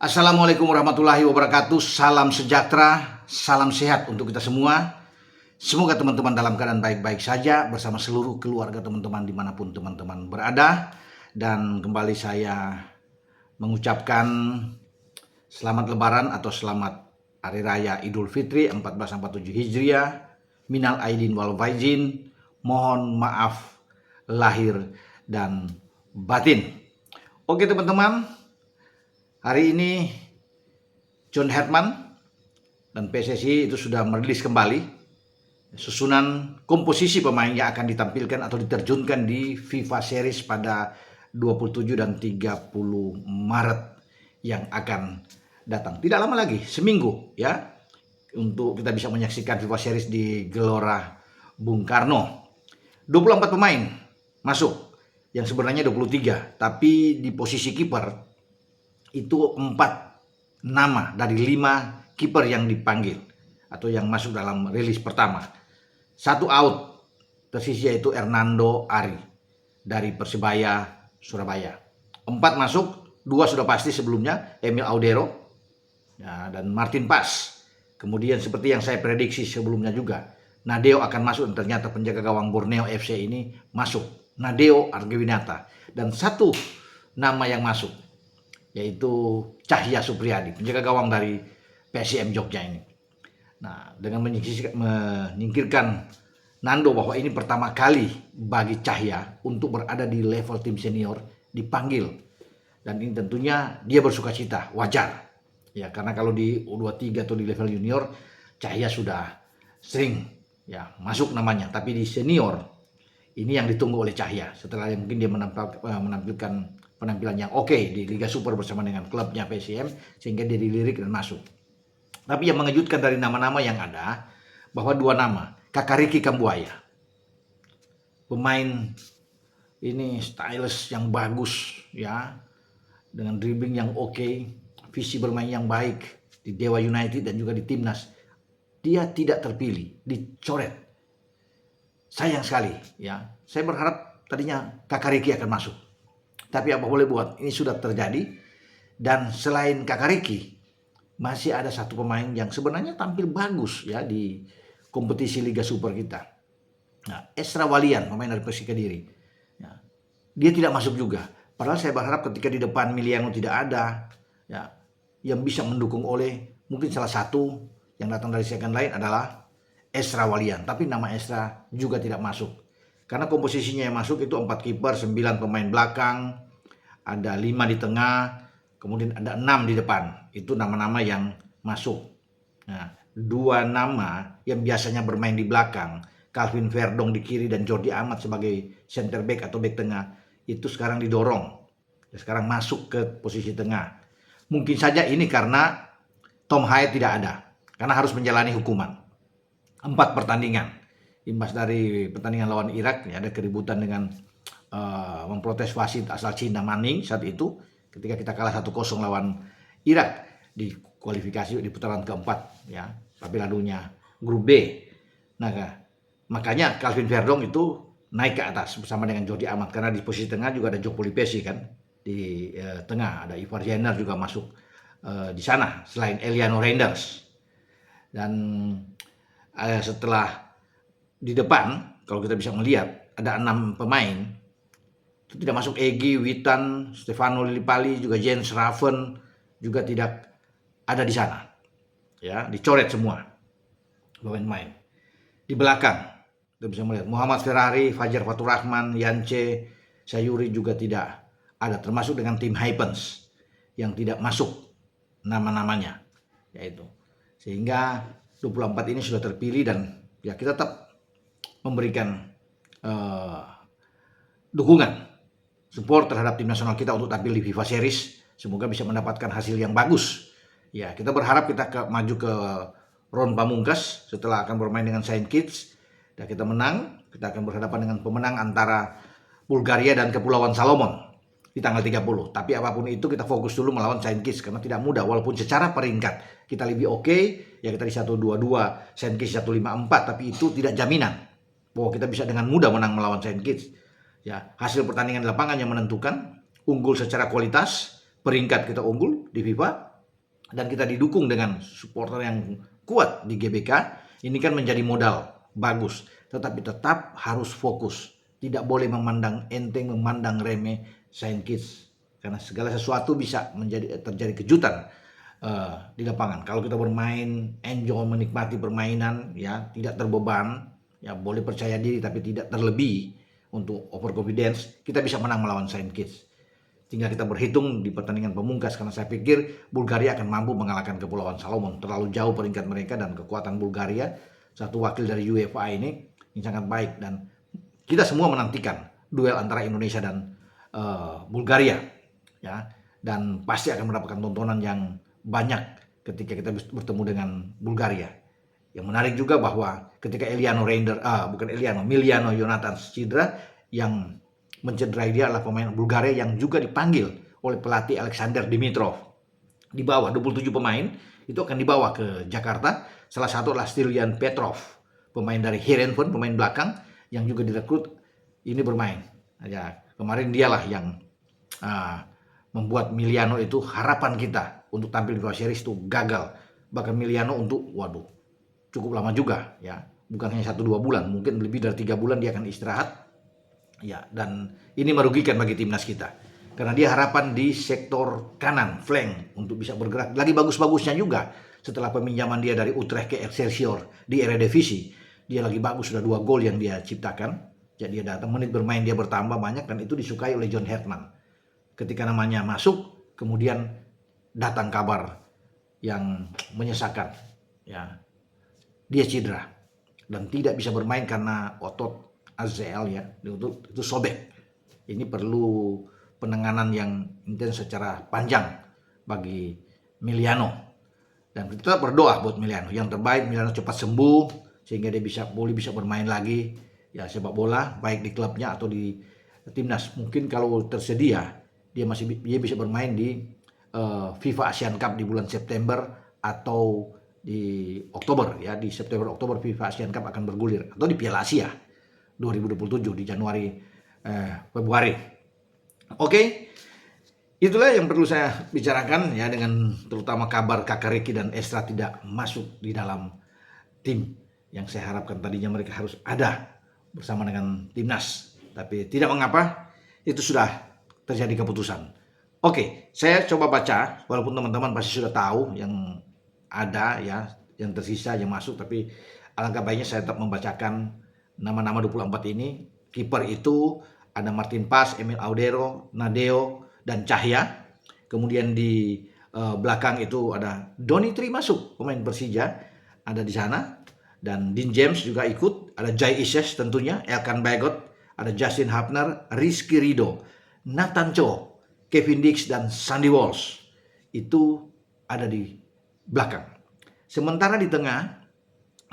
Assalamualaikum warahmatullahi wabarakatuh. Salam sejahtera, salam sehat untuk kita semua. Semoga teman-teman dalam keadaan baik-baik saja bersama seluruh keluarga teman-teman dimanapun teman-teman berada. Dan kembali saya mengucapkan selamat lebaran atau selamat Hari Raya Idul Fitri 1447 Hijriah. Minal aidin wal faizin. Mohon maaf lahir dan batin. Oke teman-teman, hari ini John Herdman dan PSSI itu sudah merilis kembali susunan komposisi pemain yang akan ditampilkan atau diterjunkan di FIFA Series pada 27 dan 30 Maret yang akan datang. Tidak lama lagi, seminggu ya, untuk kita bisa menyaksikan FIFA Series di Gelora Bung Karno. 24 pemain masuk, yang sebenarnya 23, tapi di posisi kiper itu 4 nama dari 5 kiper yang dipanggil atau yang masuk dalam rilis pertama. 1 out tersisa, yaitu Hernando Ari dari Persebaya Surabaya. 4 masuk, 2 sudah pasti sebelumnya, Emil Audero ya, dan Martin Pas. Kemudian seperti yang saya prediksi sebelumnya juga, Nadeo akan masuk, dan ternyata penjaga gawang Borneo FC ini masuk, Nadeo Argawinata. Dan 1 nama yang masuk, yaitu Cahya Supriyadi, penjaga gawang dari PSM Jogja ini. Nah, dengan menyingkirkan Nando, bahwa ini pertama kali bagi Cahya untuk berada di level tim senior dipanggil. Dan ini tentunya dia bersukacita, wajar. Ya, karena kalau di U23 atau di level junior, Cahya sudah sering ya masuk namanya, tapi di senior ini yang ditunggu oleh Cahya setelah yang mungkin dia menampilkan penampilan yang oke di Liga Super bersama dengan klubnya PSM, sehingga dia dilirik dan masuk. Tapi yang mengejutkan dari nama-nama yang ada, bahwa 2 nama, Kakariki Kambuaya, pemain ini stylish yang bagus ya, dengan dribbling yang oke, visi bermain yang baik di Dewa United dan juga di Timnas. Dia tidak terpilih, dicoret. Sayang sekali ya. Saya berharap tadinya Kakariki akan masuk. Tapi apa boleh buat, ini sudah terjadi. Dan selain Kakariki, masih ada 1 pemain yang sebenarnya tampil bagus ya di kompetisi Liga Super kita. Nah, Esra Walian, pemain dari Persik Kediri. Ya, dia tidak masuk juga. Padahal saya berharap ketika di depan Miliano tidak ada, ya, yang bisa mendukung oleh mungkin salah satu yang datang dari second line adalah Esra Walian. Tapi nama Esra juga tidak masuk. Karena komposisinya yang masuk itu 4 kiper, 9 pemain belakang, ada 5 di tengah, kemudian ada 6 di depan. Itu nama-nama yang masuk. Nah, 2 nama yang biasanya bermain di belakang, Calvin Verdong di kiri dan Jordi Amat sebagai center back atau back tengah, itu sekarang didorong. Sekarang masuk ke posisi tengah. Mungkin saja ini karena Tom Hyatt tidak ada, karena harus menjalani hukuman 4 pertandingan. Imbas dari pertandingan lawan Irak, ya, ada keributan dengan memprotes wasit asal Cina Manning saat itu, ketika kita kalah 1-0 lawan Irak di kualifikasi di putaran keempat ya, tapi lalunya grup B. Nah, makanya Calvin Verdong itu naik ke atas bersama dengan Jordi Amat, karena di posisi tengah juga ada Joko Lipesi kan di tengah, ada Ivar Jenner juga masuk di sana selain Eliano Reinders. Dan setelah di depan, kalau kita bisa melihat ada 6 pemain, itu tidak masuk Egy, Witan, Stefano Lillipali, juga Jens Raven juga tidak ada di sana. Ya, dicoret semua pemain-pemain. Di belakang kita bisa melihat Muhammad Ferrari, Fajar Fatur Rahman, Yance Sayuri juga tidak ada, termasuk dengan tim Hypens yang tidak masuk nama-namanya, yaitu. Sehingga 24 ini sudah terpilih, dan ya kita tetap memberikan dukungan, support terhadap tim nasional kita untuk tampil di FIFA Series. Semoga bisa mendapatkan hasil yang bagus. Ya, kita berharap kita maju ke round pamungkas setelah akan bermain dengan Saint Kitts. Dan kita menang, kita akan berhadapan dengan pemenang antara Bulgaria dan Kepulauan Salomon di tanggal 30. Tapi apapun itu kita fokus dulu melawan Saint Kitts, karena tidak mudah. Walaupun secara peringkat kita lebih oke, ya kita di 122, Saint Kitts 154, tapi itu tidak jaminan bahwa kita bisa dengan mudah menang melawan Saint Kitts. Ya, hasil pertandingan di lapangan yang menentukan. Unggul secara kualitas, peringkat kita unggul di FIFA, dan kita didukung dengan supporter yang kuat di GBK, ini kan menjadi modal bagus. Tetapi tetap harus fokus, tidak boleh memandang enteng, memandang remeh Saint Kitts, karena segala sesuatu bisa terjadi kejutan di lapangan. Kalau kita bermain, enjoy, menikmati permainan, ya tidak terbeban, ya boleh percaya diri tapi tidak terlebih untuk overconfidence, kita bisa menang melawan Saint Kitts. Tinggal kita berhitung di pertandingan pemungkas, karena saya pikir Bulgaria akan mampu mengalahkan Kepulauan Salomon. Terlalu jauh peringkat mereka, dan kekuatan Bulgaria, satu wakil dari UEFA ini sangat baik, dan kita semua menantikan duel antara Indonesia dan Bulgaria, ya, dan pasti akan mendapatkan tontonan yang banyak ketika kita bertemu dengan Bulgaria. Yang menarik juga bahwa ketika Emiliano Jonathans cedera, yang mencederai dia adalah pemain Bulgaria yang juga dipanggil oleh pelatih Alexander Dimitrov. Di bawah 27 pemain itu akan dibawa ke Jakarta. Salah satu adalah Stilian Petrov, pemain dari Heerenveen, pemain belakang yang juga direkrut ini bermain. Ya, kemarin dialah yang membuat Emiliano itu harapan kita untuk tampil di FIFA Series itu gagal. Bahkan Emiliano untuk cukup lama juga, ya, bukan hanya 1-2 bulan, mungkin lebih dari 3 bulan dia akan istirahat. Ya, dan ini merugikan bagi timnas kita, karena dia harapan di sektor kanan, flank, untuk bisa bergerak. Lagi bagus-bagusnya juga setelah peminjaman dia dari Utrecht ke Excelsior di Eredivisie. Dia lagi bagus, sudah 2 gol yang dia ciptakan. Jadi dia datang, menit bermain dia bertambah banyak, dan itu disukai oleh John Hetman. Ketika namanya masuk, kemudian datang kabar yang menyesakan, ya, dia cedera dan tidak bisa bermain karena otot ACL, ya, itu sobek. Ini perlu penanganan yang intens secara panjang bagi Emiliano, dan kita berdoa buat Emiliano yang terbaik. Emiliano cepat sembuh sehingga dia bisa bermain lagi, ya, sepak bola, baik di klubnya atau di timnas. Mungkin kalau tersedia dia bisa bermain di FIFA Asian Cup di bulan September atau di Oktober, ya, di September Oktober FIFA Asian Cup akan bergulir, atau di Piala Asia 2027 di Januari Februari. Oke, itulah yang perlu saya bicarakan, ya, dengan terutama kabar Kakak Ricky dan Estra tidak masuk di dalam tim yang saya harapkan. Tadinya mereka harus ada bersama dengan timnas, tapi tidak mengapa, itu sudah terjadi keputusan. Oke, saya coba baca, walaupun teman-teman pasti sudah tahu yang ada, ya, yang tersisa yang masuk, tapi alangkah baiknya saya tetap membacakan nama-nama 24 ini. Kiper itu ada Martin Pas, Emil Audero, Nadeo, dan Cahya. Kemudian di belakang itu ada Donny Tri masuk, pemain Persija, ada di sana. Dan Dean James juga ikut, ada Jai Ises tentunya, Elkan Bagot, ada Justin Hapner, Rizky Ridho, Nathan Cho, Kevin Dix, dan Sandy Walsh. Itu ada di belakang. Sementara di tengah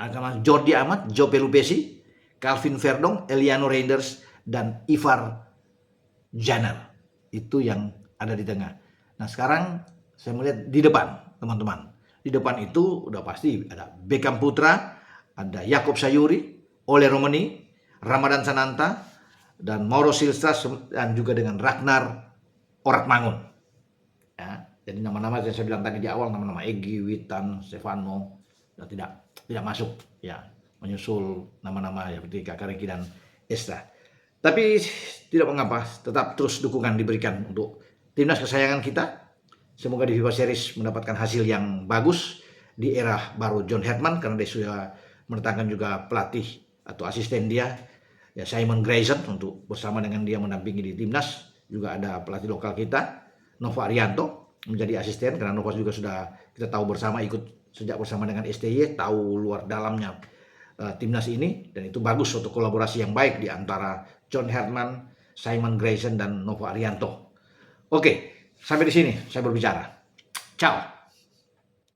ada Jordi Amat, Joe Pelupesi, Calvin Verdong, Eliano Reinders, dan Ivar Janner. Itu yang ada di tengah. Nah, sekarang saya melihat di depan, teman-teman. Di depan itu udah pasti ada Beckham Putra, ada Yakob Sayuri, Ole Romani, Ramadan Sananta, dan Mauro Silva, dan juga dengan Ragnar Oratmangun. Ya, jadi nama-nama yang saya bilang tadi di awal, nama-nama Egy, Witan, Stefano, tidak masuk, ya, menyusul nama-nama seperti Kakak Ricky dan Estra. Tapi tidak mengapa, tetap terus dukungan diberikan untuk timnas kesayangan kita. Semoga di FIFA Series mendapatkan hasil yang bagus di era baru John Hetman, karena dia sudah mendatangkan juga pelatih atau asisten dia, ya, Simon Grayson, untuk bersama dengan dia mendampingi di timnas. Juga ada pelatih lokal kita, Nova Arianto, menjadi asisten, karena Nova juga sudah kita tahu bersama, ikut sejak bersama dengan STY, tahu luar dalamnya timnas ini, dan itu bagus, suatu kolaborasi yang baik di antara John Hetman, Simon Grayson, dan Nova Arianto. Oke, sampai di sini saya berbicara. Ciao.